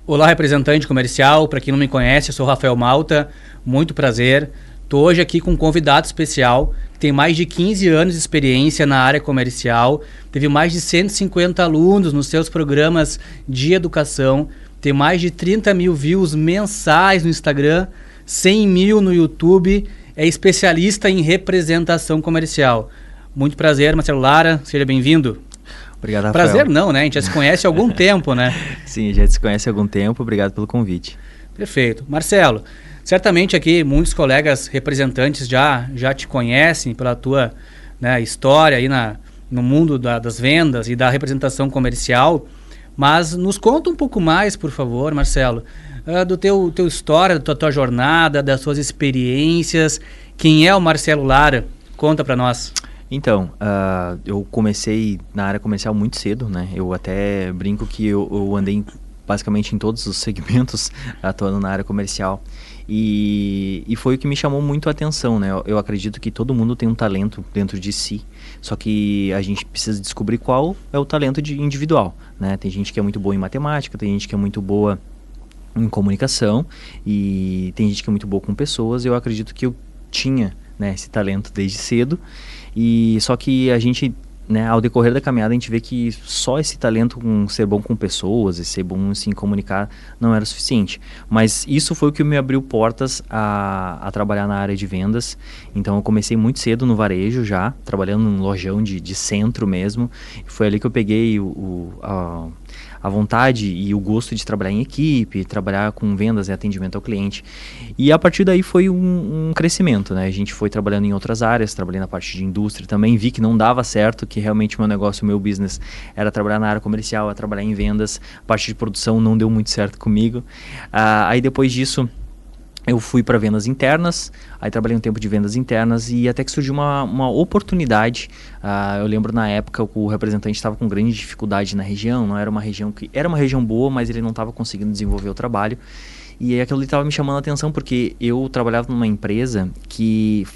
Olá, representante comercial. Para quem não me conhece, eu sou Rafael Malta. Muito prazer. Estou hoje aqui com um convidado especial que tem mais de 15 anos de experiência na área comercial, teve mais de 150 alunos nos seus programas de educação, tem mais de 30 mil views mensais no Instagram, 100 mil no YouTube, é especialista em representação comercial. Muito prazer, Marcelo Lara, seja bem-vindo. Obrigado, Rafael. Prazer não, né? A gente já se conhece há algum tempo, né? Sim, já se conhece há algum tempo, obrigado pelo convite. Perfeito. Marcelo, certamente aqui muitos colegas representantes já te conhecem pela tua, né, história aí no mundo das vendas e da representação comercial, mas nos conta um pouco mais, por favor, Marcelo, do teu história, da tua jornada, das suas experiências. Quem é o Marcelo Lara? Conta para nós. Então, eu comecei na área comercial muito cedo, né? Eu até brinco que eu andei basicamente em todos os segmentos atuando na área comercial. E foi o que me chamou muito a atenção, né? Eu acredito que todo mundo tem um talento dentro de si, só que a gente precisa descobrir qual é o talento individual, né? Tem gente que é muito boa em matemática, tem gente que é muito boa em comunicação e tem gente que é muito boa com pessoas. Eu acredito que eu tinha, né, esse talento desde cedo, e só que a gente, né, ao decorrer da caminhada, a gente vê que só esse talento com ser bom com pessoas e ser bom assim, em comunicar não era suficiente. Mas isso foi o que me abriu portas a trabalhar na área de vendas. Então eu comecei muito cedo no varejo já, trabalhando num lojão de centro mesmo. Foi ali que eu peguei a vontade e o gosto de trabalhar em equipe, trabalhar com vendas e atendimento ao cliente. E a partir daí foi um crescimento, né? A gente foi trabalhando em outras áreas, trabalhei na parte de indústria também, vi que não dava certo, que realmente o meu negócio, o meu business era trabalhar na área comercial, era trabalhar em vendas. A parte de produção não deu muito certo comigo. Aí depois disso eu fui para vendas internas, aí trabalhei um tempo de vendas internas e até que surgiu uma oportunidade. Eu lembro na época que o representante estava com grande dificuldade na região, não era uma região que era uma região boa, mas ele não estava conseguindo desenvolver o trabalho. E aquilo estava me chamando a atenção porque eu trabalhava numa empresa que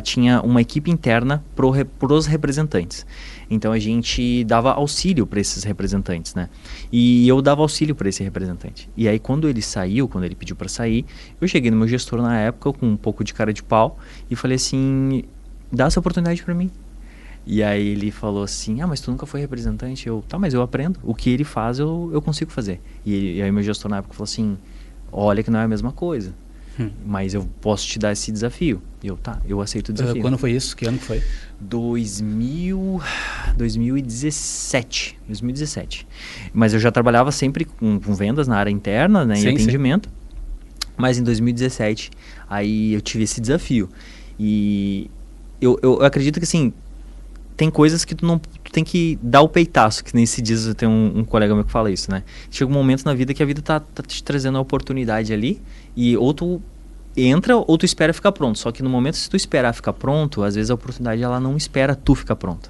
tinha uma equipe interna para os representantes. Então a gente dava auxílio para esses representantes, né? E eu dava auxílio para esse representante. E aí quando ele saiu, quando ele pediu para sair, eu cheguei no meu gestor na época com um pouco de cara de pau e falei assim: dá essa oportunidade para mim. E aí ele falou assim: mas tu nunca foi representante? Tá, mas eu aprendo. O que ele faz eu consigo fazer. E aí meu gestor na época falou assim: olha que não é a mesma coisa, mas eu posso te dar esse desafio. E eu aceito o desafio. Quando foi isso? Que ano que foi? 2017. Mas eu já trabalhava sempre com vendas na área interna, né, em atendimento. Sim. Mas em 2017, aí eu tive esse desafio. E eu acredito que, assim, tem coisas que tu tem que dar o peitaço, que nem se diz, tem um colega meu que fala isso, né? Chega um momento na vida que a vida tá te trazendo a oportunidade ali, e ou tu entra ou tu espera ficar pronto. Só que no momento, se tu esperar ficar pronto, às vezes a oportunidade ela não espera tu ficar pronto.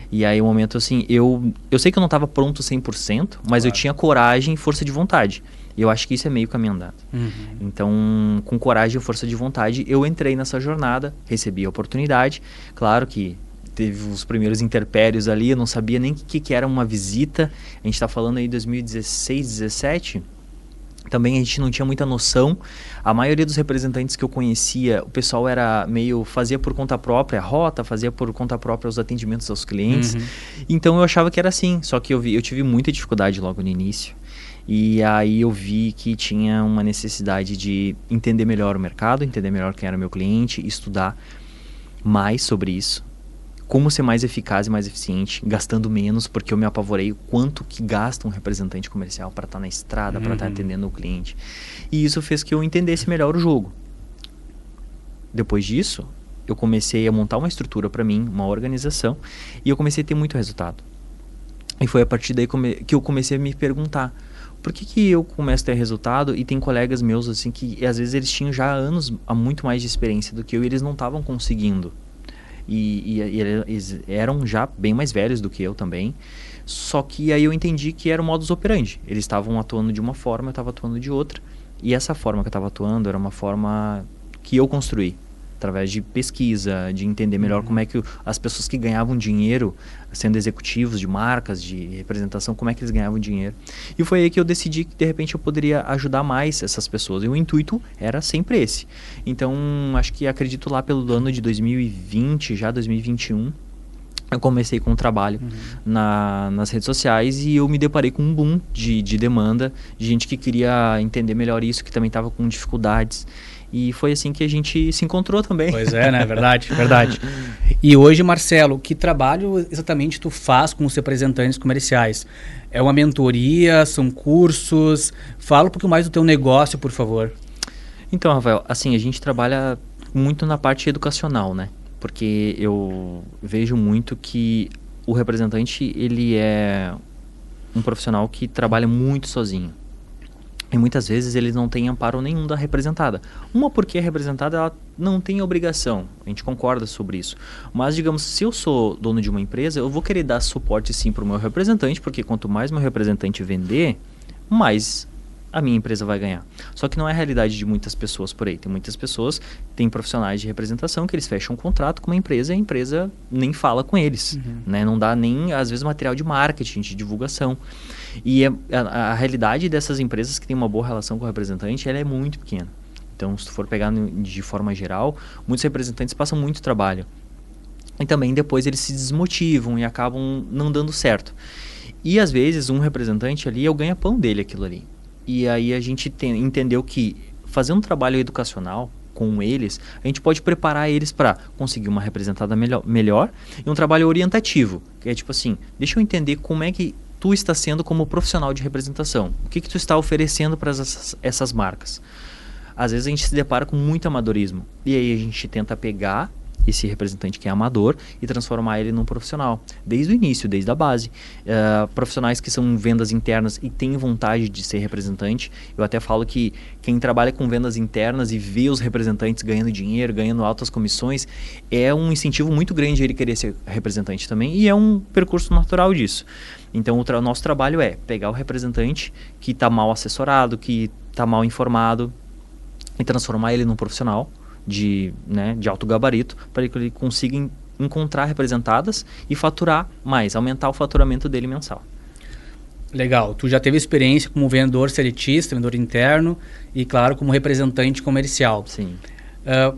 E aí o momento assim, eu sei que eu não estava pronto 100%, mas eu tinha coragem e força de vontade. E eu acho que isso é meio caminho andado. Então, com coragem e força de vontade, eu entrei nessa jornada, recebi a oportunidade. Claro que teve os primeiros interpérios ali, eu não sabia nem o que era uma visita. A gente está falando aí de 2016, 2017. Também a gente não tinha muita noção. A maioria dos representantes que eu conhecia, o pessoal era fazia por conta própria a rota, fazia por conta própria os atendimentos aos clientes. Então eu achava que era assim, só que eu tive muita dificuldade logo no início. E aí eu vi que tinha uma necessidade de entender melhor o mercado, entender melhor quem era o meu cliente, estudar mais sobre isso. Como ser mais eficaz e mais eficiente, gastando menos, porque eu me apavorei o quanto que gasta um representante comercial para estar na estrada, para estar atendendo o cliente. E isso fez que eu entendesse melhor o jogo. Depois disso, eu comecei a montar uma estrutura para mim, uma organização, e eu comecei a ter muito resultado. E foi a partir daí que eu comecei a me perguntar: por que eu começo a ter resultado e tem colegas meus assim que às vezes eles tinham já muito mais de experiência do que eu e eles não estavam conseguindo? E eles eram já bem mais velhos do que eu também, só que aí eu entendi que era o modus operandi. Eles estavam atuando de uma forma, eu estava atuando de outra, e essa forma que eu estava atuando era uma forma que eu construí, através de pesquisa, de entender melhor como é que as pessoas que ganhavam dinheiro, sendo executivos de marcas, de representação, como é que eles ganhavam dinheiro. E foi aí que eu decidi que, de repente, eu poderia ajudar mais essas pessoas. E o intuito era sempre esse. Então, acho que acredito lá pelo ano de 2020, já 2021, eu comecei com um trabalho nas redes sociais e eu me deparei com um boom de demanda, de gente que queria entender melhor isso, que também estava com dificuldades. E foi assim que a gente se encontrou também. Pois é, né? Verdade, verdade. E hoje, Marcelo, que trabalho exatamente tu faz com os representantes comerciais? É uma mentoria? São cursos? Fala um pouquinho mais do teu negócio, por favor. Então, Rafael, assim, a gente trabalha muito na parte educacional, né? Porque eu vejo muito que o representante, ele é um profissional que trabalha muito sozinho. E muitas vezes eles não têm amparo nenhum da representada. Uma porque a representada ela não tem obrigação, a gente concorda sobre isso. Mas, digamos, se eu sou dono de uma empresa, eu vou querer dar suporte sim para o meu representante, porque quanto mais meu representante vender, mais a minha empresa vai ganhar. Só que não é a realidade de muitas pessoas por aí. Tem muitas pessoas, tem profissionais de representação que eles fecham um contrato com uma empresa e a empresa nem fala com eles. Né? Não dá nem, às vezes, material de marketing, de divulgação. E a realidade dessas empresas que têm uma boa relação com o representante, ela é muito pequena. Então, se tu for pegar de forma geral, muitos representantes passam muito trabalho. E também depois eles se desmotivam e acabam não dando certo. E às vezes um representante ali é o ganha-pão dele aquilo ali. E aí a gente entendeu que fazer um trabalho educacional com eles, a gente pode preparar eles para conseguir uma representada melhor e um trabalho orientativo, que é tipo assim, deixa eu entender como é que tu está sendo como profissional de representação, o que tu está oferecendo para essas marcas. Às vezes a gente se depara com muito amadorismo e aí a gente tenta pegar esse representante que é amador e transformar ele num profissional, desde o início, desde a base. Profissionais que são vendas internas e têm vontade de ser representante. Eu até falo que quem trabalha com vendas internas e vê os representantes ganhando dinheiro, ganhando altas comissões, é um incentivo muito grande ele querer ser representante também e é um percurso natural disso. Então o nosso trabalho é pegar o representante que está mal assessorado, que está mal informado e transformar ele num profissional de alto gabarito, para que ele consiga encontrar representadas e faturar mais, aumentar o faturamento dele mensal. Legal. Tu já teve experiência como vendedor seletista, vendedor interno e, claro, como representante comercial. Sim.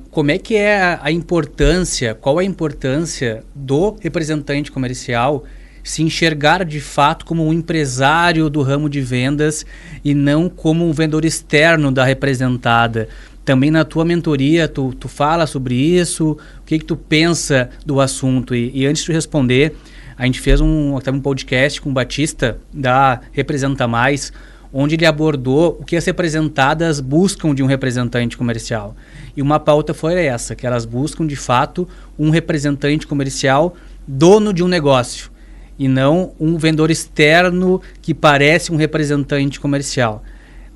Como é que é a importância, qual é a importância do representante comercial se enxergar de fato como um empresário do ramo de vendas e não como um vendedor externo da representada? Também na tua mentoria, tu fala sobre isso? O que tu pensa do assunto? E antes de responder, a gente fez um podcast com o Batista, da Representa Mais, onde ele abordou o que as representadas buscam de um representante comercial. E uma pauta foi essa, que elas buscam, de fato, um representante comercial dono de um negócio, e não um vendedor externo que parece um representante comercial.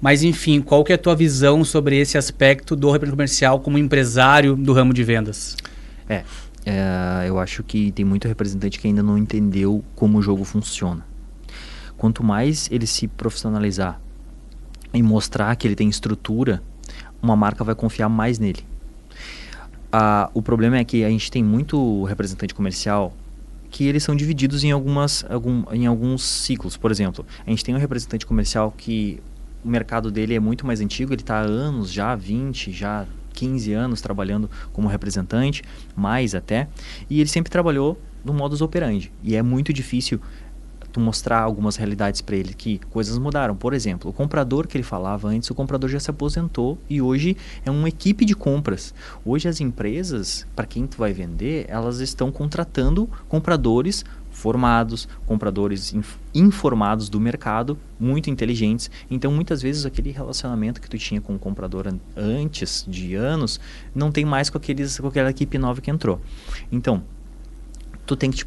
Mas, enfim, qual que é a tua visão sobre esse aspecto do representante comercial como empresário do ramo de vendas? Eu acho que tem muito representante que ainda não entendeu como o jogo funciona. Quanto mais ele se profissionalizar e mostrar que ele tem estrutura, uma marca vai confiar mais nele. O problema é que a gente tem muito representante comercial que eles são divididos em alguns ciclos. Por exemplo, a gente tem um representante comercial que o mercado dele é muito mais antigo, ele está há anos, já 20, já 15 anos trabalhando como representante, mais até, e ele sempre trabalhou no modus operandi. E é muito difícil tu mostrar algumas realidades para ele, que coisas mudaram. Por exemplo, o comprador que ele falava antes, o comprador já se aposentou e hoje é uma equipe de compras. Hoje as empresas, para quem tu vai vender, elas estão contratando compradores formados, compradores informados do mercado, muito inteligentes. Então, muitas vezes, aquele relacionamento que tu tinha com o comprador antes de anos, não tem mais com aquela equipe nova que entrou. Então, tu tem que te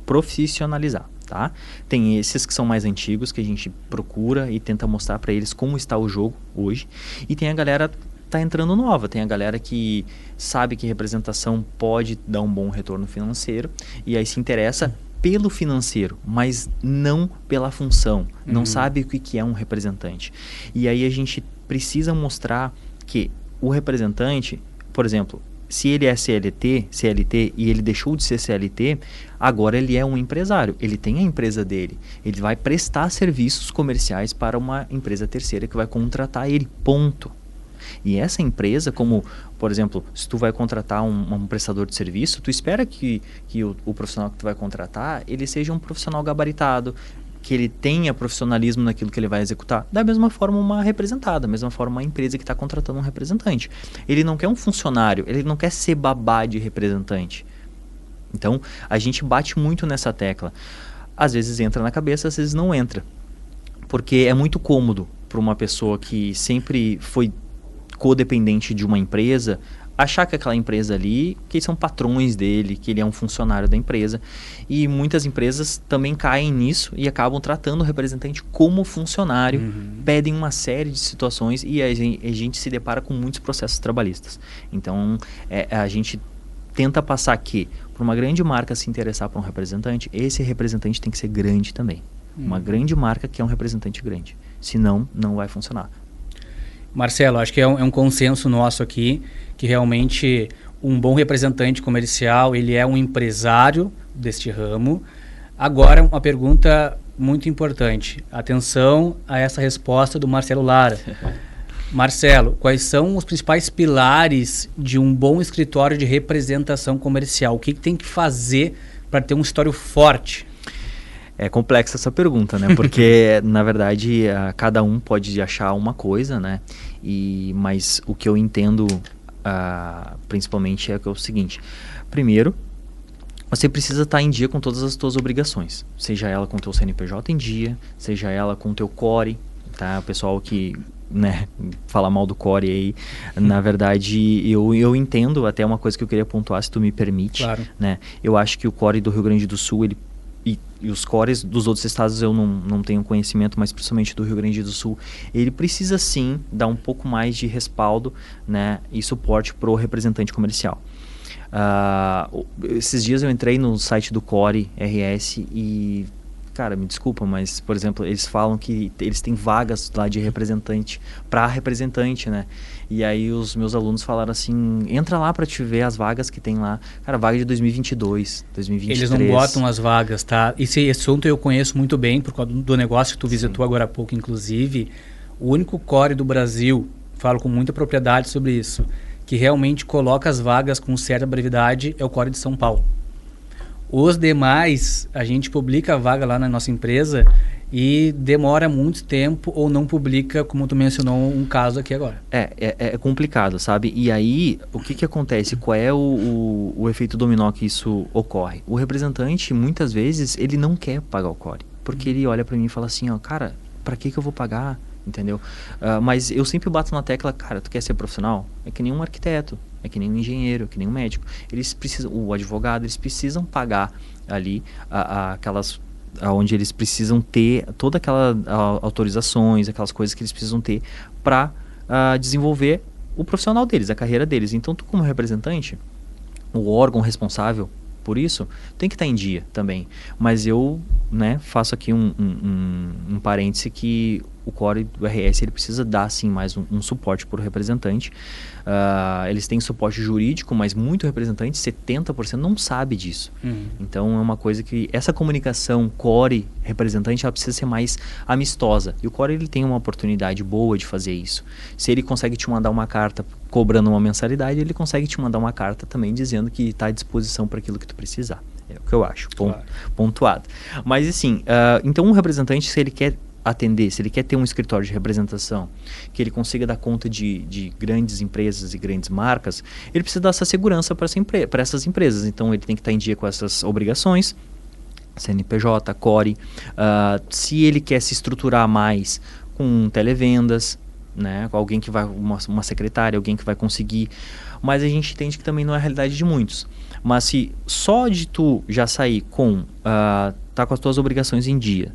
profissionalizar, tá? Tem esses que são mais antigos, que a gente procura e tenta mostrar para eles como está o jogo hoje. E tem a galera tá entrando nova, tem a galera que sabe que representação pode dar um bom retorno financeiro e aí se interessa pelo financeiro, mas não pela função, não sabe o que é um representante. E aí a gente precisa mostrar que o representante, por exemplo, se ele é CLT e ele deixou de ser CLT, agora ele é um empresário, ele tem a empresa dele, ele vai prestar serviços comerciais para uma empresa terceira que vai contratar ele, ponto. E essa empresa, como, por exemplo, se tu vai contratar um prestador de serviço, tu espera que o profissional que tu vai contratar, ele seja um profissional gabaritado, que ele tenha profissionalismo naquilo que ele vai executar. Da mesma forma uma representada, da mesma forma uma empresa que está contratando um representante. Ele não quer um funcionário, ele não quer ser babá de representante. Então, a gente bate muito nessa tecla. Às vezes entra na cabeça, às vezes não entra. Porque é muito cômodo para uma pessoa que sempre foi codependente de uma empresa, achar que aquela empresa ali, que são patrões dele, que ele é um funcionário da empresa. E muitas empresas também caem nisso e acabam tratando o representante como funcionário, pedem uma série de situações e a gente se depara com muitos processos trabalhistas. Então, a gente tenta passar que, para uma grande marca se interessar por um representante, esse representante tem que ser grande também. Uma grande marca que é um representante grande. Senão, não vai funcionar. Marcelo, acho que é um consenso nosso aqui, que realmente um bom representante comercial, ele é um empresário deste ramo. Agora, uma pergunta muito importante. Atenção a essa resposta do Marcelo Lara. Marcelo, quais são os principais pilares de um bom escritório de representação comercial? O que tem que fazer para ter um escritório forte? É complexa essa pergunta, né? Porque, na verdade, cada um pode achar uma coisa, né? Mas o que eu entendo, principalmente, é o seguinte. Primeiro, você precisa estar em dia com todas as suas obrigações. Seja ela com o teu CNPJ em dia, seja ela com o teu CORE, tá? O pessoal que, né, fala mal do CORE aí, na verdade, eu entendo até uma coisa que eu queria pontuar, se tu me permite. Claro. Né? Eu acho que o CORE do Rio Grande do Sul, e os cores dos outros estados eu não tenho conhecimento, mas principalmente do Rio Grande do Sul, ele precisa sim dar um pouco mais de respaldo, né, e suporte para o representante comercial. Esses dias eu entrei no site do Core RS e, cara, me desculpa, mas, por exemplo, eles falam que eles têm vagas lá de representante para representante, né? E aí os meus alunos falaram assim, entra lá para te ver as vagas que tem lá. Cara, vaga de 2022, 2023. Eles não botam as vagas, tá? Esse assunto eu conheço muito bem, por causa do negócio que tu visitou agora há pouco, inclusive. O único core do Brasil, falo com muita propriedade sobre isso, que realmente coloca as vagas com certa brevidade é o core de São Paulo. Os demais, a gente publica a vaga lá na nossa empresa e demora muito tempo ou não publica, como tu mencionou um caso aqui agora. É complicado, sabe? E aí, o que acontece? Qual é o efeito dominó que isso ocorre? O representante, muitas vezes, ele não quer pagar o core. Porque ele olha pra mim e fala assim, ó, cara, pra que eu vou pagar? Entendeu? Mas eu sempre bato na tecla, cara, tu quer ser profissional? É que nem um arquiteto, é que nem um engenheiro, é que nem um médico. Eles precisam, o advogado, eles precisam pagar ali aquelas, onde eles precisam ter toda aquela autorizações, aquelas coisas que eles precisam ter para desenvolver o profissional deles, a carreira deles. Então, tu como representante, o órgão responsável por isso, tem que estar em dia também. Mas eu, né, faço aqui um parêntese que o core do RS ele precisa dar sim mais um suporte para o representante. Eles têm suporte jurídico, mas muito representante, 70% não sabe disso. Então é uma coisa que essa comunicação core representante ela precisa ser mais amistosa. E o core ele tem uma oportunidade boa de fazer isso. Se ele consegue te mandar uma carta cobrando uma mensalidade, ele consegue te mandar uma carta também dizendo que está à disposição para aquilo que tu precisar. É o que eu acho, pontuado. Mas assim, então um representante, se ele quer atender, se ele quer ter um escritório de representação que ele consiga dar conta de grandes empresas e grandes marcas, ele precisa dar essa segurança para essas empresas. Então ele tem que estar em dia com essas obrigações, CNPJ, CORE. Se ele quer se estruturar mais com televendas, né, com alguém que vai, uma secretária, alguém que vai conseguir, mas a gente entende que também não é a realidade de muitos. Mas se só de tu já sair com tá com as tuas obrigações em dia,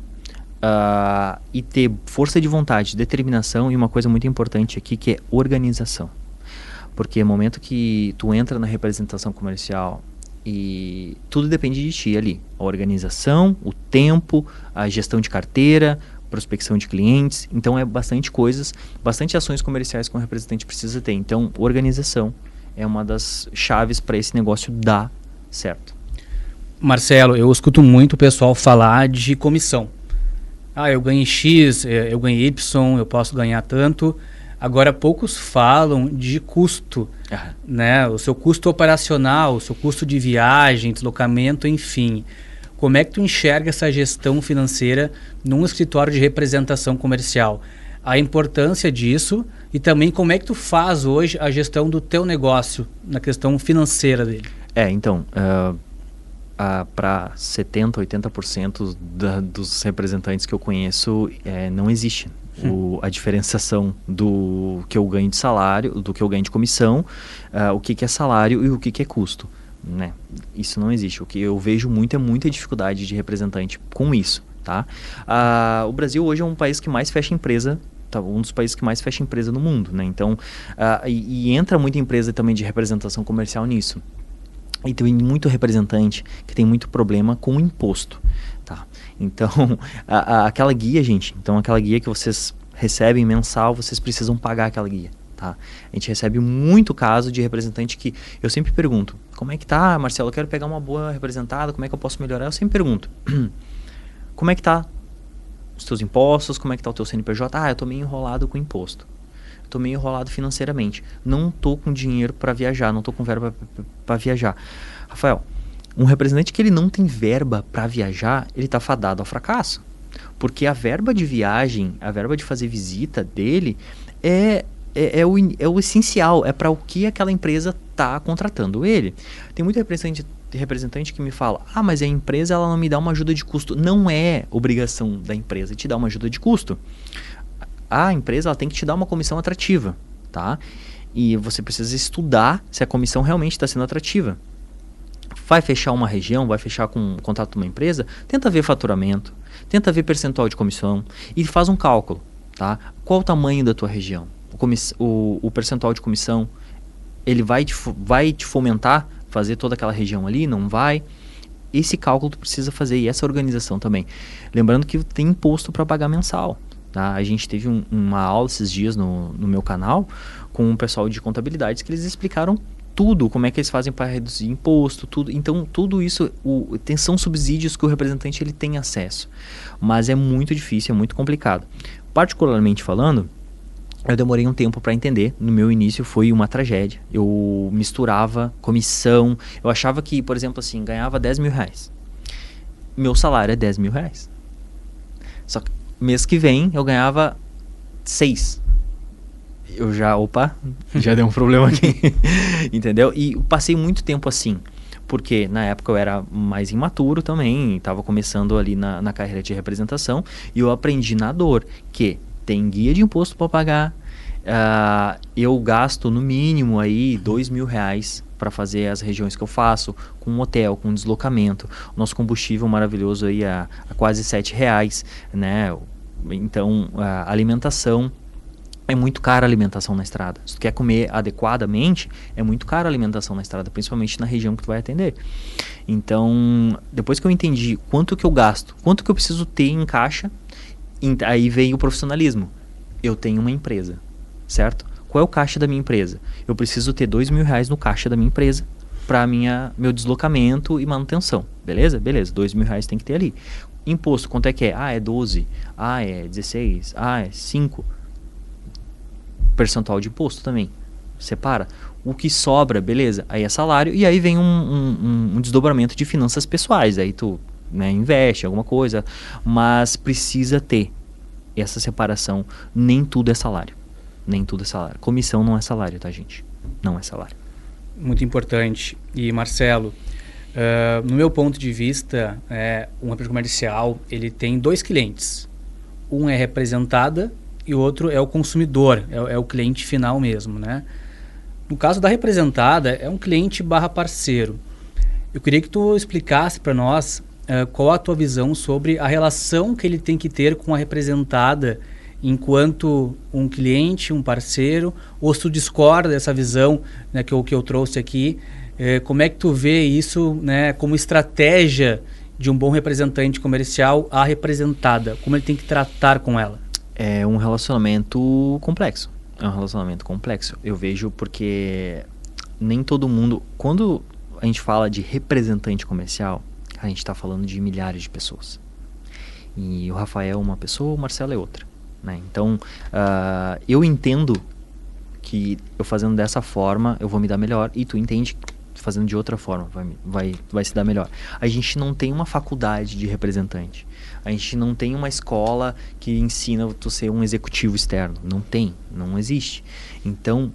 e ter força de vontade, determinação e uma coisa muito importante aqui que é organização. Porque no momento que tu entra na representação comercial e tudo depende de ti ali. A organização, o tempo, a gestão de carteira, prospecção de clientes. Então é bastante coisas, bastante ações comerciais que um representante precisa ter. Então organização é uma das chaves para esse negócio dar certo. Marcelo, eu escuto muito o pessoal falar de comissão. Eu ganhei X, eu ganhei Y, eu posso ganhar tanto. Agora, poucos falam de custo, né? O seu custo operacional, o seu custo de viagem, deslocamento, enfim. Como é que tu enxerga essa gestão financeira num escritório de representação comercial? A importância disso e também como é que tu faz hoje a gestão do teu negócio na questão financeira dele? Então, para 70%, 80% dos representantes que eu conheço, não existe a diferenciação do que eu ganho de salário, do que eu ganho de comissão, o que é salário e o que é custo. Né? Isso não existe. O que eu vejo muito é muita dificuldade de representante com isso. Tá? O Brasil hoje é um país que mais fecha empresa, um dos países que mais fecha empresa no mundo. Né? Então, e entra muita empresa também de representação comercial nisso. E tem muito representante que tem muito problema com o imposto, tá? Então, aquela guia, gente, aquela guia que vocês recebem mensal, vocês precisam pagar aquela guia, tá? A gente recebe muito caso de representante que eu sempre pergunto, como é que tá, Marcelo, eu quero pegar uma boa representada, como é que eu posso melhorar? Eu sempre pergunto, como é que tá os teus impostos, como é que tá o teu CNPJ? Eu tô meio enrolado com imposto. Estou meio enrolado financeiramente, não estou com dinheiro para viajar, não estou com verba para viajar. Rafael, um representante que ele não tem verba para viajar, ele está fadado ao fracasso. Porque a verba de viagem, a verba de fazer visita dele é o essencial, é para o que aquela empresa está contratando ele. Tem muito representante que me fala, mas a empresa ela não me dá uma ajuda de custo. Não é obrigação da empresa te dar uma ajuda de custo. A empresa ela tem que te dar uma comissão atrativa, tá? E você precisa estudar se a comissão realmente está sendo atrativa. Vai fechar uma região, vai fechar com um contrato de uma empresa, tenta ver faturamento, tenta ver percentual de comissão e faz um cálculo, tá? Qual o tamanho da tua região? O percentual de comissão, ele vai te fomentar fazer toda aquela região ali? Não vai? Esse cálculo tu precisa fazer e essa organização também. Lembrando que tem imposto para pagar mensal. Tá? A gente teve uma aula esses dias no meu canal com um pessoal de contabilidade que eles explicaram tudo, como é que eles fazem para reduzir imposto, tudo. Então, tudo isso são subsídios que o representante ele tem acesso. Mas é muito difícil, é muito complicado. Particularmente falando, eu demorei um tempo para entender. No meu início foi uma tragédia. Eu misturava comissão. Eu achava que, por exemplo, assim, ganhava 10 mil reais. Meu salário é 10 mil reais. Só que mês que vem eu ganhava 6. Eu já deu um problema aqui. Entendeu? E passei muito tempo assim. Porque na época eu era mais imaturo também. Estava começando ali na carreira de representação. E eu aprendi na dor que tem guia de imposto para pagar. Eu gasto no mínimo aí 2 mil reais para fazer as regiões que eu faço, com um hotel, com deslocamento. O nosso combustível maravilhoso aí a quase R$7, né? Então, a alimentação, é muito cara a alimentação na estrada. Se tu quer comer adequadamente, é muito cara a alimentação na estrada, principalmente na região que tu vai atender. Então, depois que eu entendi quanto que eu gasto, quanto que eu preciso ter em caixa, aí veio o profissionalismo. Eu tenho uma empresa, certo? Qual é o caixa da minha empresa? Eu preciso ter 2 mil reais no caixa da minha empresa para meu deslocamento e manutenção. Beleza? Beleza, 2 mil reais tem que ter ali. Imposto, quanto é que é? É 12. É 16. É 5. Percentual de imposto também. Separa. O que sobra, beleza. Aí é salário e aí vem um desdobramento de finanças pessoais. Aí tu investe em alguma coisa, mas precisa ter essa separação. Nem tudo é salário. Nem tudo é salário. Comissão não é salário, tá, gente? Não é salário. Muito importante. E, Marcelo, no meu ponto de vista, um representante comercial, ele tem 2 clientes. Um é representada e o outro é o consumidor, é o cliente final mesmo, né? No caso da representada, é um cliente / parceiro. Eu queria que tu explicasse para nós qual a tua visão sobre a relação que ele tem que ter com a representada enquanto um cliente, um parceiro, ou se tu discorda dessa visão, né, que eu trouxe aqui, como é que tu vê isso, né, como estratégia de um bom representante comercial à representada? Como ele tem que tratar com ela? É um relacionamento complexo. Eu vejo porque nem todo mundo... Quando a gente fala de representante comercial, a gente está falando de milhares de pessoas. E o Rafael é uma pessoa, o Marcelo é outra, né? Então, eu entendo que eu fazendo dessa forma, eu vou me dar melhor, e tu entende que fazendo de outra forma vai se dar melhor. A gente não tem uma faculdade de representante. A gente não tem uma escola que ensina tu ser um executivo externo. Não tem, não existe. Então,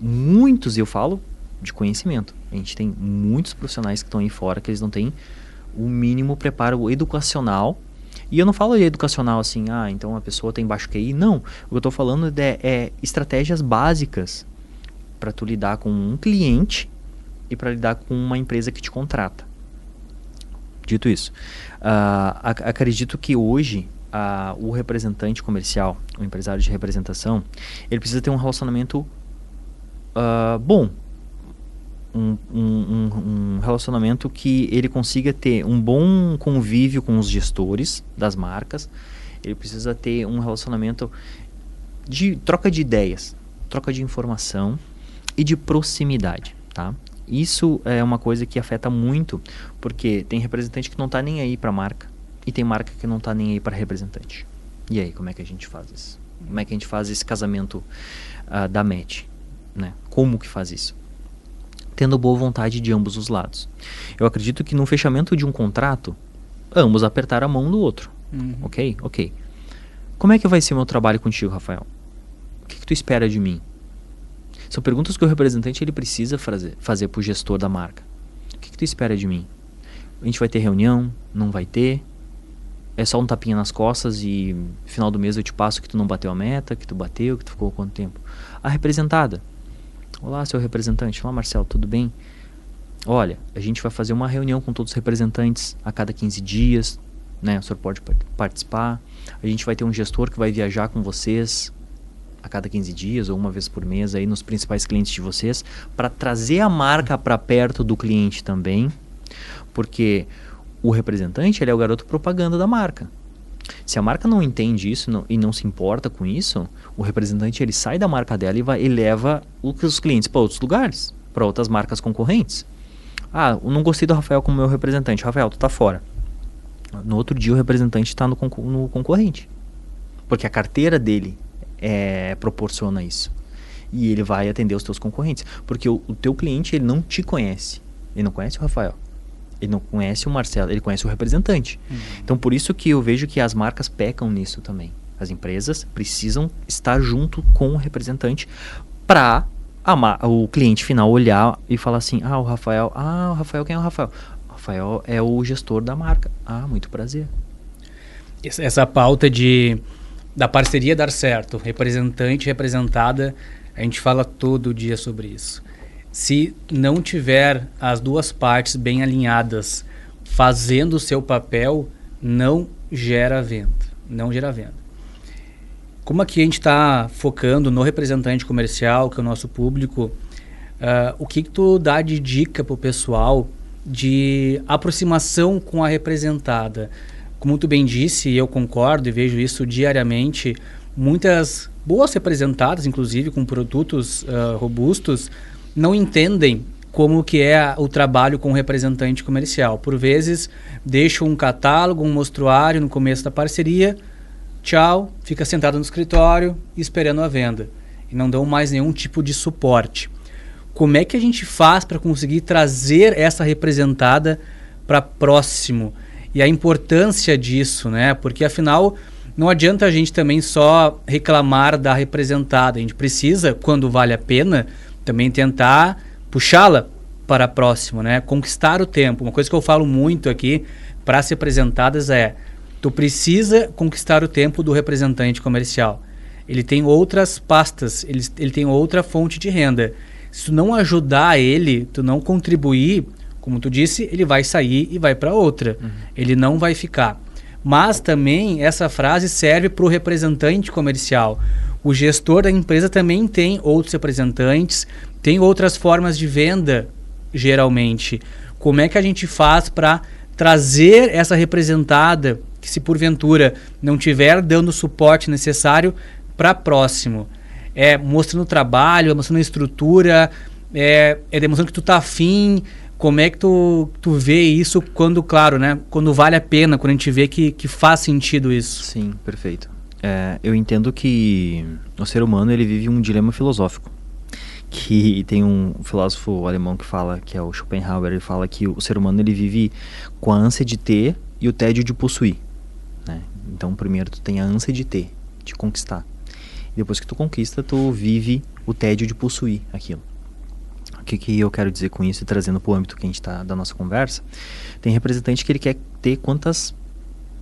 eu falo de conhecimento. A gente tem muitos profissionais que estão aí fora que eles não têm o mínimo preparo educacional. E eu não falo de educacional assim, então a pessoa tem baixo QI. Não, o que eu estou falando é estratégias básicas para tu lidar com um cliente e para lidar com uma empresa que te contrata. Dito isso, acredito que hoje o representante comercial, o empresário de representação, ele precisa ter um relacionamento bom. Um relacionamento que ele consiga ter um bom convívio com os gestores das marcas. Ele precisa ter um relacionamento de troca de ideias, troca de informação e de proximidade, tá? Isso é uma coisa que afeta muito, porque tem representante que não está nem aí para a marca e tem marca que não está nem aí para representante. E aí, como é que a gente faz isso? Como é que a gente faz esse casamento da match, né? Como que faz isso? Tendo boa vontade de ambos os lados. Eu acredito que no fechamento de um contrato, ambos apertaram a mão do outro. Ok? Como é que vai ser meu trabalho contigo, Rafael? O que tu espera de mim? São perguntas que o representante ele precisa fazer para o gestor da marca. O que tu espera de mim? A gente vai ter reunião? Não vai ter? É só um tapinha nas costas e no final do mês eu te passo que tu não bateu a meta, que tu bateu, que tu ficou quanto tempo? A representada. Olá, seu representante. Olá, Marcelo, tudo bem? Olha, a gente vai fazer uma reunião com todos os representantes a cada 15 dias, né? O senhor pode participar. A gente vai ter um gestor que vai viajar com vocês a cada 15 dias ou uma vez por mês aí nos principais clientes de vocês, para trazer a marca para perto do cliente também, porque o representante ele é o garoto propaganda da marca. Se a marca não entende isso e não se importa com isso, o representante ele sai da marca dela e leva os clientes para outros lugares, para outras marcas concorrentes. Eu não gostei do Rafael como meu representante. Rafael, tu tá fora. No outro dia o representante está no concorrente, porque a carteira dele proporciona isso. E ele vai atender os teus concorrentes. Porque o teu cliente, ele não te conhece. Ele não conhece o Rafael. Ele não conhece o Marcelo. Ele conhece o representante. Então, por isso que eu vejo que as marcas pecam nisso também. As empresas precisam estar junto com o representante para o cliente final olhar e falar assim, o Rafael, quem é o Rafael? O Rafael é o gestor da marca. Muito prazer. Essa pauta da parceria dar certo, representante, representada, a gente fala todo dia sobre isso. Se não tiver as duas partes bem alinhadas, fazendo o seu papel, não gera venda. Não gera venda. Como aqui a gente está focando no representante comercial, que é o nosso público, o que tu dá de dica para o pessoal de aproximação com a representada? Como tu bem disse, e eu concordo e vejo isso diariamente, muitas boas representadas, inclusive com produtos robustos, não entendem como que é o trabalho com o representante comercial. Por vezes, deixam um catálogo, um mostruário no começo da parceria, tchau, fica sentado no escritório esperando a venda. E não dão mais nenhum tipo de suporte. Como é que a gente faz para conseguir trazer essa representada para próximo? E a importância disso, né? Porque afinal, não adianta a gente também só reclamar da representada. A gente precisa, quando vale a pena, também tentar puxá-la para próximo, né? Conquistar o tempo. Uma coisa que eu falo muito aqui para as representadas tu precisa conquistar o tempo do representante comercial. Ele tem outras pastas, ele tem outra fonte de renda. Se tu não ajudar ele, tu não contribuir, como tu disse, ele vai sair e vai para outra. Ele não vai ficar. Mas também essa frase serve para o representante comercial. O gestor da empresa também tem outros representantes, tem outras formas de venda, geralmente. Como é que a gente faz para trazer essa representada que, se porventura não tiver dando o suporte necessário, para próximo? Mostrando trabalho, mostrando estrutura, é demonstrando que tu tá afim. Como é que tu vê isso quando, claro, né? Quando vale a pena, quando a gente vê que faz sentido isso? Sim, perfeito. Eu entendo que o ser humano ele vive um dilema filosófico. Que tem um filósofo alemão que fala, que é o Schopenhauer, ele fala que o ser humano ele vive com a ânsia de ter e o tédio de possuir, né? Então, primeiro tu tem a ânsia de ter, de conquistar. E depois que tu conquista, tu vive o tédio de possuir aquilo. O que eu quero dizer com isso, e trazendo para o âmbito que a gente está da nossa conversa? Tem representante que ele quer ter quantas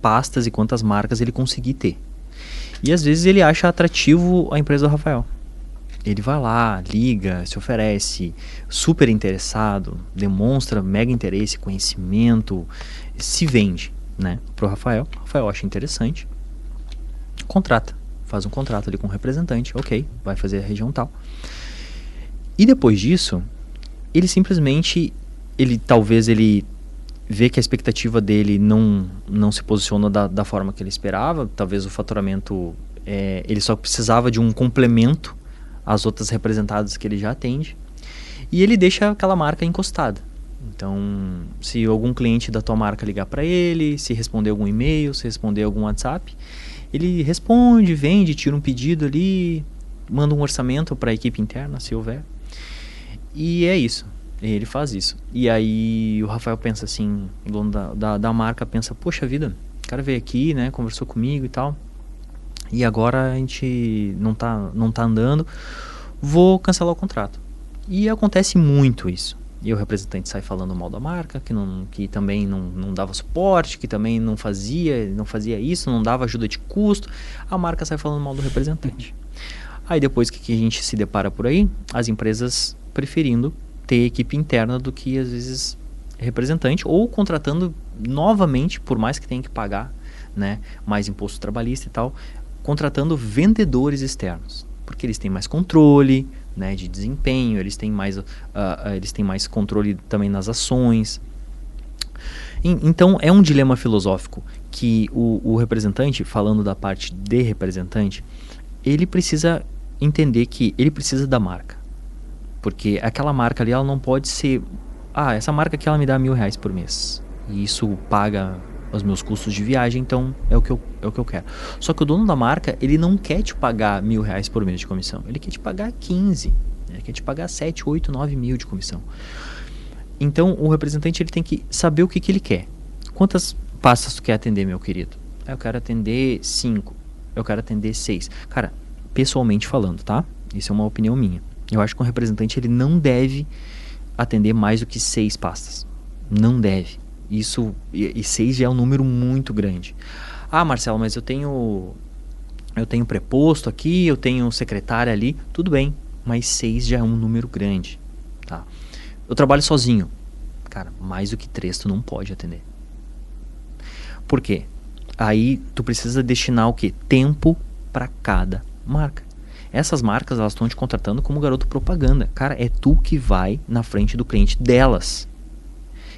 pastas e quantas marcas ele conseguir ter. E às vezes ele acha atrativo a empresa do Rafael. Ele vai lá, liga, se oferece, super interessado, demonstra mega interesse, conhecimento, se vende, né, pro Rafael. O Rafael acha interessante, contrata, faz um contrato ali com o representante, ok, vai fazer a região tal. E depois disso, ele simplesmente, talvez ele vê que a expectativa dele não se posiciona da forma que ele esperava, talvez o faturamento, ele só precisava de um complemento as outras representadas que ele já atende, e ele deixa aquela marca encostada. Então, se algum cliente da tua marca ligar para ele, se responder algum e-mail, se responder algum WhatsApp, ele responde, vende, tira um pedido ali, manda um orçamento para a equipe interna, se houver, e é isso. Ele faz isso. E aí o Rafael pensa assim, o dono da marca pensa, poxa vida, o cara veio aqui, né, conversou comigo e tal, e agora a gente não tá andando, vou cancelar o contrato. E acontece muito isso. E o representante sai falando mal da marca, que também não dava suporte, que também não fazia isso, não dava ajuda de custo. A marca sai falando mal do representante. Aí depois que a gente se depara por aí, as empresas preferindo ter equipe interna do que às vezes representante, ou contratando novamente, por mais que tenha que pagar, né, mais imposto trabalhista e tal, contratando vendedores externos, porque eles têm mais controle, né, de desempenho, eles têm mais controle também nas ações. Então é um dilema filosófico que o representante, falando da parte de representante, ele precisa entender que ele precisa da marca, porque aquela marca ali, ela não pode ser, essa marca aqui ela me dá R$1.000 por mês, e isso paga os meus custos de viagem, então é o que eu quero. Só que o dono da marca, ele não quer te pagar R$1.000 por mês de comissão. Ele quer te pagar 15. Ele quer te pagar 7, 8, 9 mil de comissão. Então, o representante ele tem que saber o que ele quer. Quantas pastas tu quer atender, meu querido? Eu quero atender 5. Eu quero atender 6. Cara, pessoalmente falando, tá? Isso é uma opinião minha. Eu acho que um representante ele não deve atender mais do que 6 pastas. Não deve. Isso, e 6 já é um número muito grande. Marcelo, mas eu tenho preposto aqui, eu tenho secretária ali, tudo bem, mas 6 já é um número grande, tá? Eu trabalho sozinho, cara, mais do que 3 tu não pode atender. Por quê? Aí tu precisa destinar o quê? Tempo para cada marca. Essas marcas, elas estão te contratando como garoto propaganda. Cara, é tu que vai na frente do cliente delas.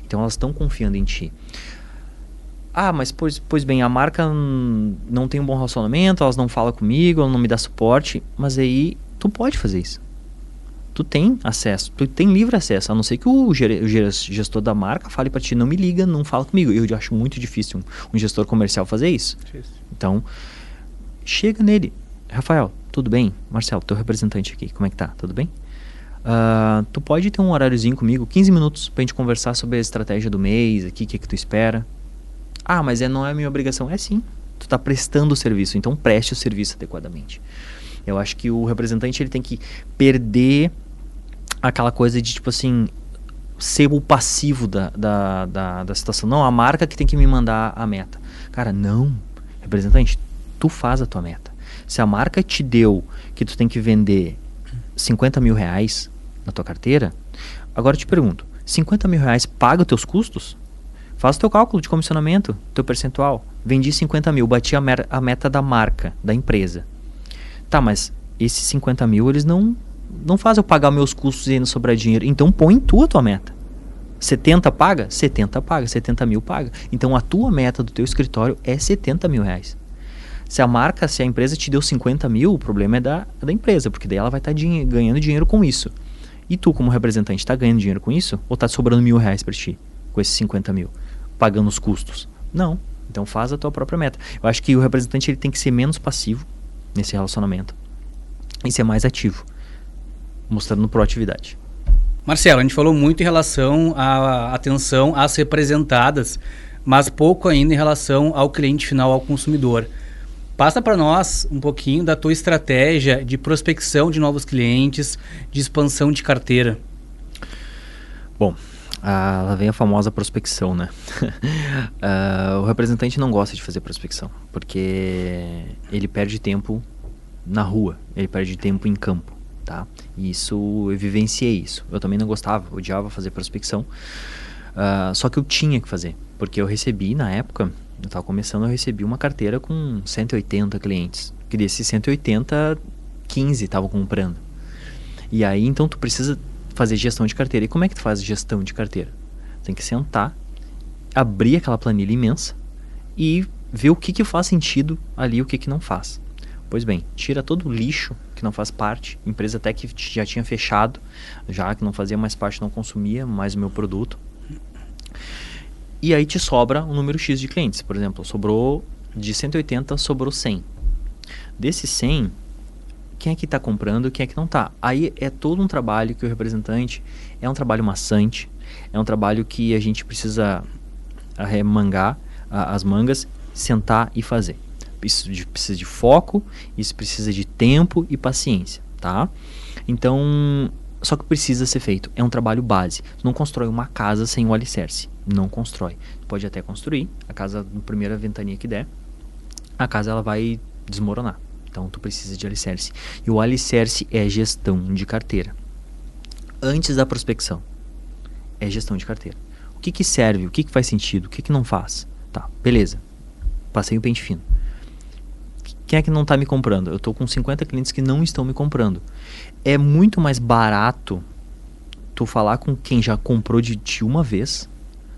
Então elas estão confiando em ti. Mas pois bem, a marca não tem um bom relacionamento, elas não falam comigo, ela não me dá suporte. Mas aí tu pode fazer isso. Tu tem acesso, tu tem livre acesso, a não ser que o gestor da marca fale para ti, não me liga, não fala comigo. Eu acho muito difícil um gestor comercial fazer isso. Então, chega nele. Rafael, tudo bem? Marcelo, teu representante aqui, como é que tá? Tudo bem? Tu pode ter um horáriozinho comigo, 15 minutos, pra gente conversar sobre a estratégia do mês, aqui, o que tu espera. Mas não é minha obrigação. É sim, tu tá prestando o serviço, então preste o serviço adequadamente. Eu acho que o representante ele tem que perder aquela coisa de, tipo assim, ser o passivo da situação. Não, a marca que tem que me mandar a meta. Cara, não. Representante, tu faz a tua meta. Se a marca te deu que tu tem que vender R$50.000 na tua carteira, agora eu te pergunto, R$50.000 paga os teus custos? Faz o teu cálculo de comissionamento, teu percentual. Vendi 50 mil, bati a meta da marca, da empresa. Tá, mas esses 50 mil, eles não fazem eu pagar meus custos e ainda sobrar dinheiro. Então põe tu a tua meta. 70 paga? 70 paga. 70 mil paga. Então a tua meta do teu escritório é R$70.000. Se a empresa te deu 50 mil, o problema é da empresa, porque daí ela vai estar ganhando dinheiro com isso. E tu, como representante, está ganhando dinheiro com isso? Ou está sobrando R$1.000 para ti, com esses 50 mil, pagando os custos? Não. Então faz a tua própria meta. Eu acho que o representante ele tem que ser menos passivo nesse relacionamento e ser mais ativo, mostrando proatividade. Marcelo, a gente falou muito em relação à atenção às representadas, mas pouco ainda em relação ao cliente final, ao consumidor. Passa para nós um pouquinho da tua estratégia de prospecção de novos clientes, de expansão de carteira. Bom, lá vem a famosa prospecção, né? O representante não gosta de fazer prospecção, porque ele perde tempo na rua, ele perde tempo em campo, tá? E isso, eu vivenciei isso. Eu também não gostava, odiava fazer prospecção, só que eu tinha que fazer, porque eu recebi, na época, eu estava começando, eu recebi uma carteira com 180 clientes, que desses 180, 15 estavam comprando. E aí, então, tu precisa fazer gestão de carteira. E como é que tu faz gestão de carteira? Tem que sentar, abrir aquela planilha imensa e ver o que faz sentido ali e o que não faz. Pois bem, tira todo o lixo que não faz parte, empresa até que já tinha fechado, já que não fazia mais parte, não consumia mais o meu produto. E aí te sobra um número X de clientes. Por exemplo, sobrou de 180, sobrou 100. Desses 100, quem é que está comprando e quem é que não está? Aí é todo um trabalho que o representante, é um trabalho maçante, é um trabalho que a gente precisa arremangar as mangas, sentar e fazer. Isso precisa de foco, isso precisa de tempo e paciência, tá? Então, só que precisa ser feito. É um trabalho base. Tu não constrói uma casa sem o alicerce. Não constrói. Tu pode até construir. A casa, na primeira ventania que der, a casa ela vai desmoronar. Então, tu precisa de alicerce. E o alicerce é gestão de carteira. Antes da prospecção, é gestão de carteira. O que serve? O que faz sentido? O que não faz? Tá, beleza. Passei o pente fino. Quem é que não está me comprando? Eu estou com 50 clientes que não estão me comprando. É muito mais barato tu falar com quem já comprou de ti uma vez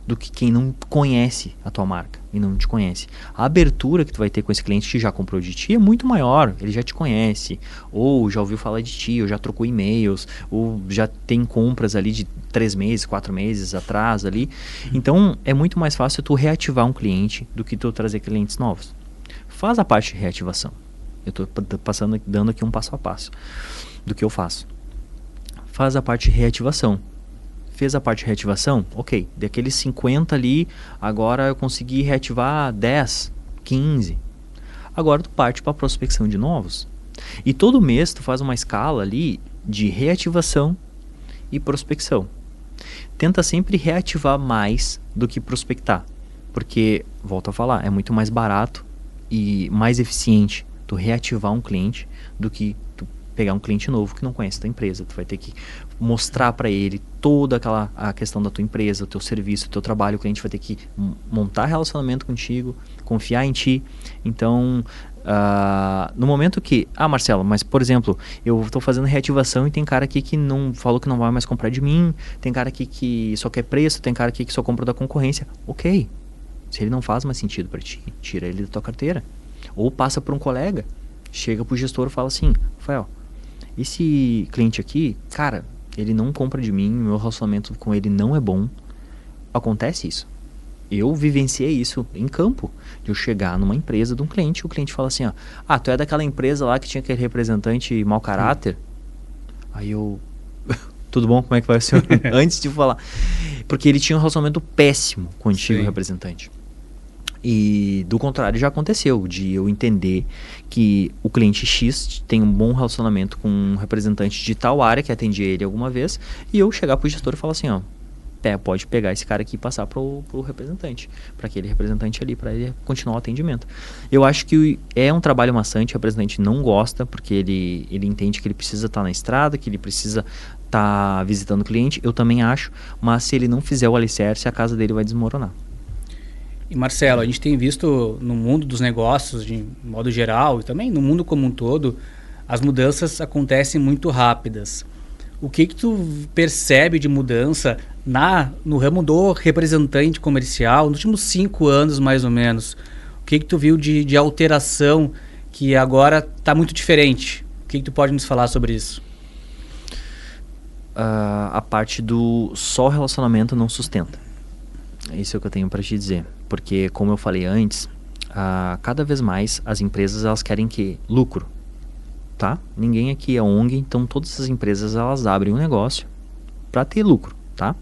do que quem não conhece a tua marca e não te conhece. A abertura que tu vai ter com esse cliente que já comprou de ti é muito maior. Ele já te conhece, ou já ouviu falar de ti, ou já trocou e-mails, ou já tem compras ali de 3 meses, 4 meses atrás ali. Então é muito mais fácil tu reativar um cliente do que tu trazer clientes novos. Faz a parte de reativação. Eu estou dando aqui um passo a passo do que eu faço. Faz a parte de reativação. Fez a parte de reativação? Ok. Daqueles 50 ali, agora eu consegui reativar 10, 15. Agora tu parte para a prospecção de novos. E todo mês tu faz uma escala ali de reativação e prospecção. Tenta sempre reativar mais do que prospectar. Porque, volto a falar, é muito mais barato e mais eficiente tu reativar um cliente do que tu pegar um cliente novo que não conhece a tua empresa. Tu vai ter que mostrar para ele toda a questão da tua empresa, o teu serviço, o teu trabalho. O cliente vai ter que montar relacionamento contigo, confiar em ti. Então, no momento que... Marcelo, mas por exemplo, eu estou fazendo reativação e tem cara aqui que não falou que não vai mais comprar de mim, tem cara aqui que só quer preço, tem cara aqui que só compra da concorrência. Ok. Se ele não faz mais sentido para ti, tira ele da tua carteira. Ou passa para um colega, chega pro gestor e fala assim: Rafael, esse cliente aqui, cara, ele não compra de mim, meu relacionamento com ele não é bom. Acontece isso. Eu vivenciei isso em campo, de eu chegar numa empresa de um cliente, o cliente fala assim, tu é daquela empresa lá que tinha aquele representante mau caráter? Aí eu... Tudo bom? Como é que vai o senhor? Antes de falar. Porque ele tinha um relacionamento péssimo com o antigo representante. E do contrário já aconteceu, de eu entender que o cliente X tem um bom relacionamento com um representante de tal área que atendia ele alguma vez, e eu chegar pro gestor e falar assim, pode pegar esse cara aqui e passar pro representante, para aquele representante ali, para ele continuar o atendimento. Eu acho que é um trabalho maçante, o representante não gosta, porque ele entende que ele precisa estar na estrada, que ele precisa estar visitando o cliente, eu também acho, mas se ele não fizer o alicerce, a casa dele vai desmoronar. E Marcelo, a gente tem visto no mundo dos negócios, de modo geral, e também no mundo como um todo, as mudanças acontecem muito rápidas. O que tu percebe de mudança no ramo do representante comercial nos últimos 5 anos, mais ou menos? O que tu viu de alteração que agora está muito diferente? O que tu pode nos falar sobre isso? a parte do só relacionamento não sustenta. Isso é o que eu tenho para te dizer. Porque, como eu falei antes, cada vez mais as empresas elas querem que lucro, tá? Ninguém aqui é ONG, então todas as empresas elas abrem um negócio para ter lucro, tá?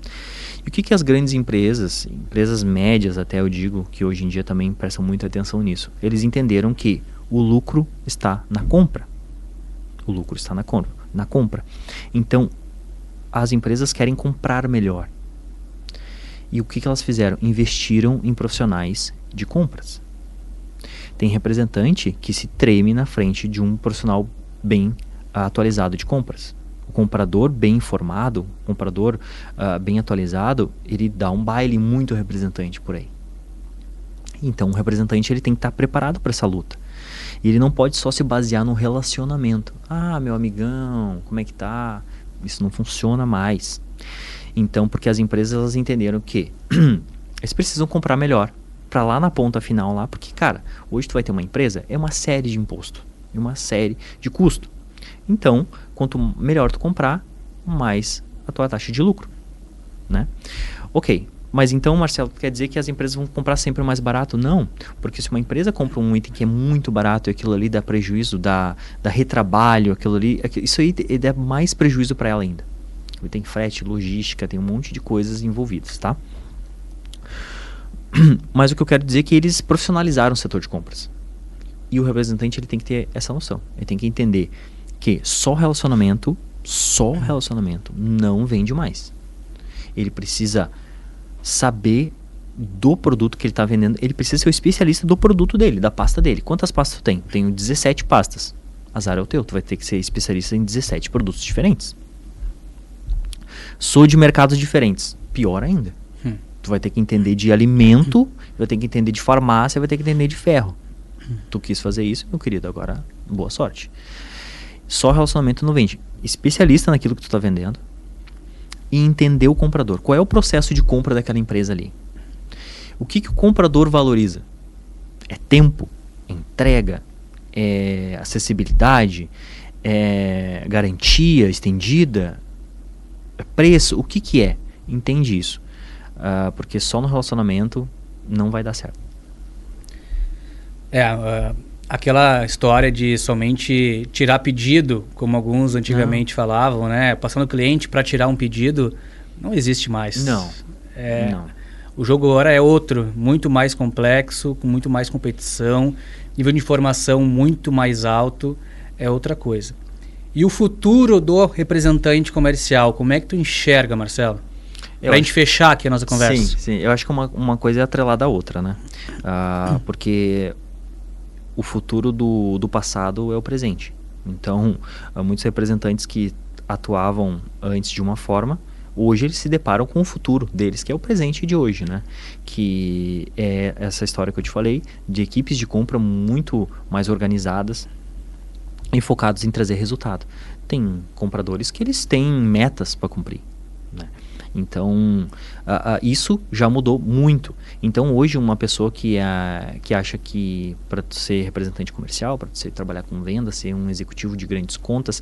E o que as grandes empresas médias até eu digo, que hoje em dia também prestam muita atenção nisso, eles entenderam que o lucro está na compra. O lucro está na compra. Então, as empresas querem comprar melhor. E o que elas fizeram? Investiram em profissionais de compras. Tem representante que se treme na frente de um profissional bem atualizado de compras. O comprador bem informado, o comprador bem atualizado, ele dá um baile muito representante por aí. Então, o representante ele tem que estar preparado para essa luta. E ele não pode só se basear no relacionamento. Ah, meu amigão, como é que tá? Isso não funciona mais. Então, porque as empresas elas entenderam que eles precisam comprar melhor para lá na ponta final lá, porque, cara, hoje tu vai ter uma empresa, é uma série de imposto, é uma série de custo. Então, quanto melhor tu comprar, mais a tua taxa de lucro, né? Ok, mas então, Marcelo, quer dizer que as empresas vão comprar sempre mais barato? Não, porque se uma empresa compra um item que é muito barato e aquilo ali dá prejuízo, dá retrabalho, aquilo ali, isso aí dá mais prejuízo para ela ainda. Tem frete, logística, tem um monte de coisas envolvidas, tá? Mas o que eu quero dizer é que eles profissionalizaram o setor de compras. E o representante ele tem que ter essa noção. Ele tem que entender que só relacionamento não vende mais. Ele precisa saber do produto que ele está vendendo. Ele precisa ser o especialista do produto dele, da pasta dele. Quantas pastas tu tem? Tenho 17 pastas. Azar é o teu. Tu vai ter que ser especialista em 17 produtos diferentes. Sou de mercados diferentes. Pior ainda. Tu vai ter que entender de alimento, vai ter que entender de farmácia, vai ter que entender de ferro. Tu quis fazer isso, meu querido, agora boa sorte. Só relacionamento não vende. Especialista naquilo que tu está vendendo e entender o comprador. Qual é o processo de compra daquela empresa ali? O que o comprador valoriza? É tempo? É entrega? É acessibilidade? É garantia estendida? É preço? O que é? Entende isso. Porque só no relacionamento não vai dar certo. Aquela história de somente tirar pedido, como alguns antigamente falavam, né? Passando o cliente para tirar um pedido, não existe mais. Não. O jogo agora é outro, muito mais complexo, com muito mais competição, nível de informação muito mais alto, é outra coisa. E o futuro do representante comercial, como é que tu enxerga, Marcelo? Para a gente fechar aqui a nossa conversa. Sim. Eu acho que uma coisa é atrelada à outra, né? Porque o futuro do passado é o presente. Então, muitos representantes que atuavam antes de uma forma, hoje eles se deparam com o futuro deles, que é o presente de hoje, né? Que é essa história que eu te falei, de equipes de compra muito mais organizadas e focados em trazer resultado. Tem compradores que eles têm metas para cumprir, né? Então, isso já mudou muito. Então, hoje, uma pessoa que acha que para ser representante comercial, para você trabalhar com venda, ser um executivo de grandes contas,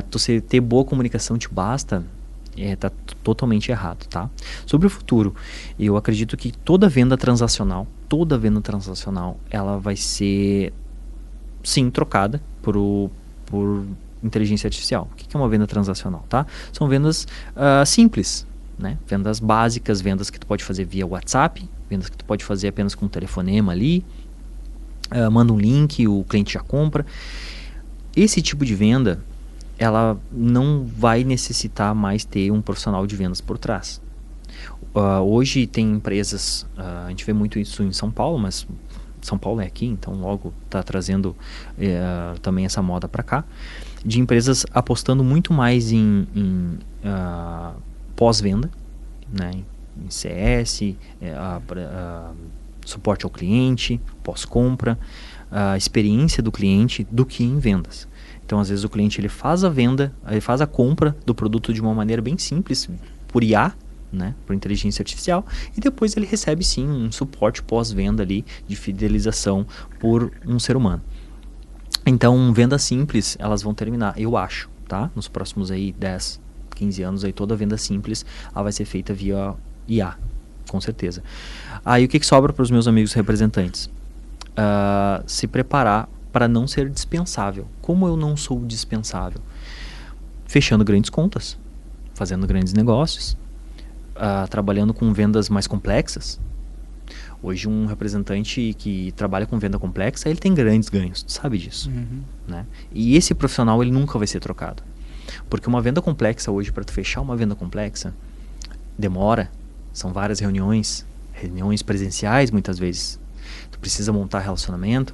você ter boa comunicação te basta, está totalmente errado, tá? Sobre o futuro, eu acredito que toda venda transacional, ela vai ser, sim, trocada por inteligência artificial. O que é uma venda transacional, tá? São vendas simples, né? Vendas básicas, vendas que tu pode fazer via WhatsApp, vendas que tu pode fazer apenas com um telefonema ali, manda um link, o cliente já compra. Esse tipo de venda, ela não vai necessitar mais ter um profissional de vendas por trás. Hoje tem empresas, a gente vê muito isso em São Paulo, mas São Paulo é aqui, então logo está trazendo também essa moda para cá, de empresas apostando muito mais em pós-venda, né? Em CS, suporte ao cliente, pós-compra, a experiência do cliente, do que em vendas. Então, às vezes o cliente ele faz a venda, ele faz a compra do produto de uma maneira bem simples, por IA, né, por inteligência artificial, e depois ele recebe sim um suporte pós-venda ali de fidelização por um ser humano. Então, vendas simples, elas vão terminar, eu acho, tá? Nos próximos aí 10, 15 anos, aí toda venda simples vai ser feita via IA, com certeza. Aí o que sobra para os meus amigos representantes? Se preparar para não ser dispensável. Como eu não sou dispensável? Fechando grandes contas, fazendo grandes negócios, trabalhando com vendas mais complexas. Hoje um representante que trabalha com venda complexa, ele tem grandes ganhos, tu sabe disso. Né? E esse profissional, ele nunca vai ser trocado. Porque uma venda complexa hoje, para tu fechar uma venda complexa, demora, são várias reuniões presenciais muitas vezes. Tu precisa montar relacionamento.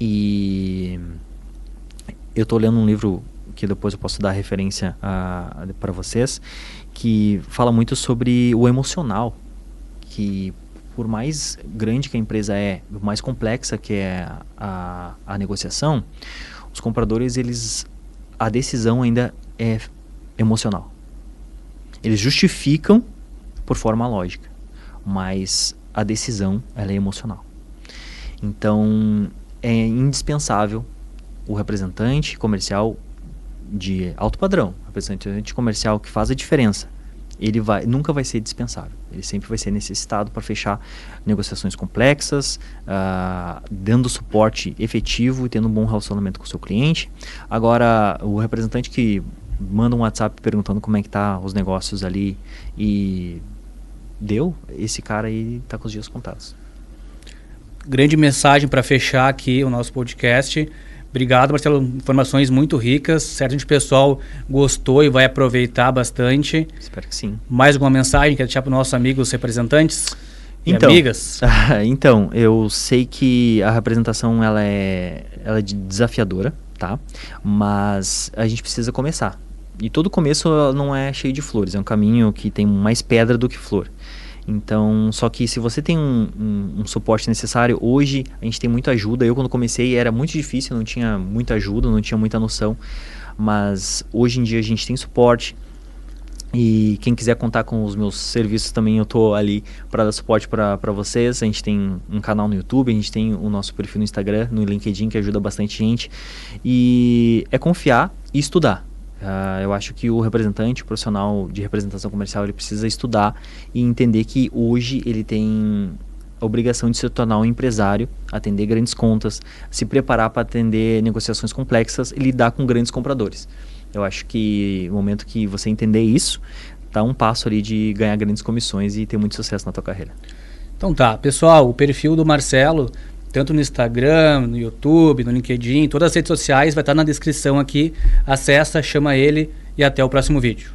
E eu estou lendo um livro que depois eu posso dar referência para vocês, que fala muito sobre o emocional, que por mais grande que a empresa mais complexa que é a negociação, os compradores, a decisão ainda é emocional. Eles justificam por forma lógica, mas a decisão ela é emocional. Então, é indispensável o representante comercial de alto padrão, o representante comercial que faz a diferença. Ele nunca vai ser dispensável. Ele sempre vai ser necessitado para fechar negociações complexas, dando suporte efetivo e tendo um bom relacionamento com o seu cliente. Agora, o representante que manda um WhatsApp perguntando como é que tá os negócios ali e esse cara aí tá com os dias contados. Grande mensagem para fechar aqui o nosso podcast. Obrigado, Marcelo. Informações muito ricas. Certamente o pessoal gostou e vai aproveitar bastante. Espero que sim. Mais alguma mensagem que deixar para os nossos amigos representantes e amigas? Então, eu sei que a representação ela é desafiadora, tá? Mas a gente precisa começar. E todo começo não é cheio de flores. É um caminho que tem mais pedra do que flor. Então, só que se você tem um suporte necessário, hoje a gente tem muita ajuda. Eu quando comecei era muito difícil, não tinha muita ajuda, não tinha muita noção. Mas hoje em dia a gente tem suporte. E quem quiser contar com os meus serviços também, eu tô ali para dar suporte para vocês. A gente tem um canal no YouTube, a gente tem o nosso perfil no Instagram, no LinkedIn, que ajuda bastante gente. E é confiar e estudar. Eu acho que o representante, o profissional de representação comercial, ele precisa estudar e entender que hoje ele tem a obrigação de se tornar um empresário, atender grandes contas, se preparar para atender negociações complexas e lidar com grandes compradores. Eu acho que no momento que você entender isso, tá um passo ali de ganhar grandes comissões e ter muito sucesso na tua carreira. Então tá, pessoal, o perfil do Marcelo, tanto no Instagram, no YouTube, no LinkedIn, todas as redes sociais, vai estar na descrição aqui. Acessa, chama ele e até o próximo vídeo.